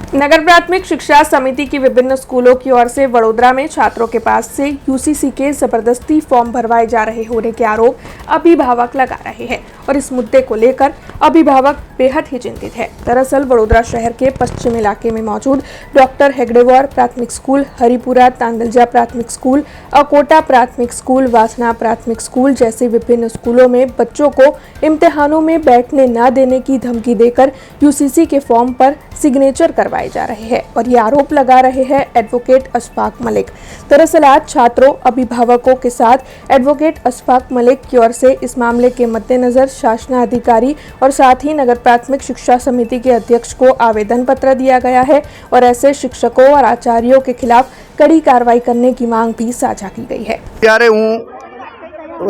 नगर प्राथमिक शिक्षा समिति की विभिन्न स्कूलों की ओर से वडोदरा में छात्रों के पास से यूसीसी के जबरदस्ती फॉर्म भरवाए जा रहे होने के आरोप अभिभावक लगा रहे हैं और इस मुद्दे को लेकर अभिभावक बेहद ही चिंतित है। दरअसल वडोदरा शहर के पश्चिम इलाके में मौजूद डॉक्टर हेगडेवार प्राथमिक स्कूल, हरिपुरा तांदलजा प्राथमिक स्कूल, अकोटा प्राथमिक स्कूल, वासना प्राथमिक स्कूल जैसे विभिन्न स्कूलों में बच्चों को इम्तिहानों में बैठने न देने की धमकी देकर यूसीसी के फॉर्म पर सिग्नेचर करवाए जा रहे हैं और ये आरोप लगा रहे हैं एडवोकेट अशफाक मलिक। दरअसल आज छात्रों अभिभावकों के साथ एडवोकेट अशफाक मलिक की ओर से इस मामले के मद्देनजर शासनाधिकारी और साथ ही नगर प्राथमिक शिक्षा समिति के अध्यक्ष को आवेदन पत्र दिया गया है और ऐसे शिक्षकों और आचार्यों के खिलाफ कड़ी कार्रवाई करने की मांग भी साझा की गई है। ત્યારે હું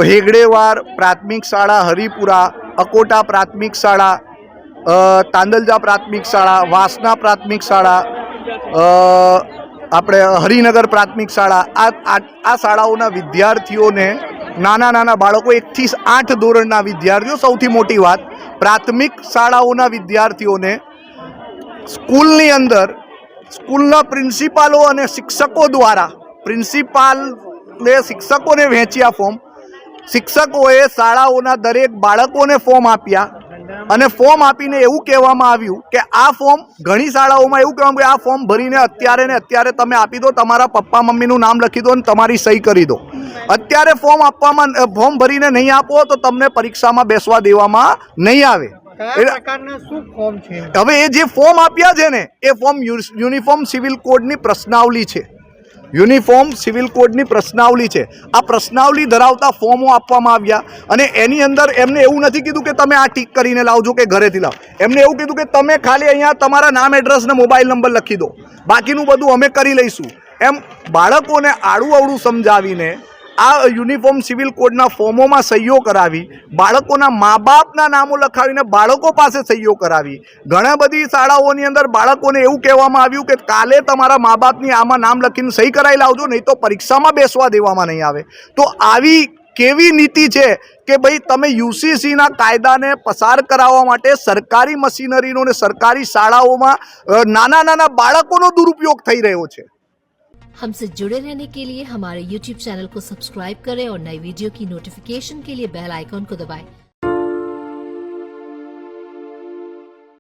હેગડેવાર પ્રાથમિક શાળા, હરિપુરા, અકોટા પ્રાથમિક શાળા, તાંદલજા પ્રાથમિક શાળા, વાસના પ્રાથમિક શાળા, આપણે હરિનગર પ્રાથમિક શાળા આ શાળાઓના વિદ્યાર્થીઓને નાના બાળકો 1 થી 8 ધોરણના વિદ્યાર્થીઓ, સૌથી મોટી વાત પ્રાથમિક શાળાઓના વિદ્યાર્થીઓને સ્કૂલની અંદર સ્કૂલના પ્રિન્સિપાલો અને શિક્ષકો દ્વારા પ્રિન્સિપાલે શિક્ષકોને વહેંચ્યા ફોર્મ, શિક્ષકોએ શાળાઓના દરેક બાળકોને ફોર્મ આપ્યા અને ફોર્મ આપીને એવું કહેવામાં આવ્યું કે આ ફોર્મ, ઘણી શાળાઓમાં એવું કહેવામાં આવ્યું કે આ ફોર્મ ભરીને અત્યારે ને અત્યારે તમે આપી દો, તમારા પપ્પા મમ્મીનું નામ લખી દો અને તમારી સહી કરી દો। અત્યારે ફોર્મ ભરીને નહીં આપો તો તમને પરીક્ષામાં બેસવા દેવામાં નહીં આવે। હવે એ જે ફોર્મ આપ્યા છે ને એ ફોર્મ યુનિફોર્મ સિવિલ કોડની પ્રશ્નાવલી છે, યુનિફોર્મ સિવિલ કોડની પ્રશ્નાવલી છે। આ પ્રશ્નાવલી ધરાવતા ફોર્મો આપવામાં આવ્યા અને એની અંદર એમને એવું નથી કીધું કે તમે આ ટીક કરીને લાવજો કે ઘરેથી લાવો, એમને એવું કીધું કે તમે ખાલી અહીંયા તમારા નામ, એડ્રેસ ને મોબાઈલ નંબર લખી દો, બાકીનું બધું અમે કરી લઈશું। એમ બાળકોને આડું અવળું સમજાવીને આ યુનિફોર્મ સિવિલ કોડના ફોર્મોમાં સહીઓ કરાવી, બાળકોના મા બાપના નામો લખાવીને બાળકો પાસે સહીઓ કરાવી। ઘણા બધી શાળાઓની અંદર બાળકોને એવું કહેવામાં આવ્યું કે કાલે તમારા મા બાપની આમાં નામ લખીને સહી કરાવી લાવજો, નહીં તો પરીક્ષામાં બેસવા દેવામાં નહીં આવે। તો આવી કેવી નીતિ છે કે ભાઈ તમે યુસીસીના કાયદાને પસાર કરાવવા માટે સરકારી મશીનરીનો ને સરકારી શાળાઓમાં નાના બાળકોનો દુરુપયોગ થઈ રહ્યો છે। हमसे जुड़े रहने के लिए हमारे YouTube चैनल को सब्सक्राइब करें और नई वीडियो की नोटिफिकेशन के लिए बेल आइकॉन को दबाएं।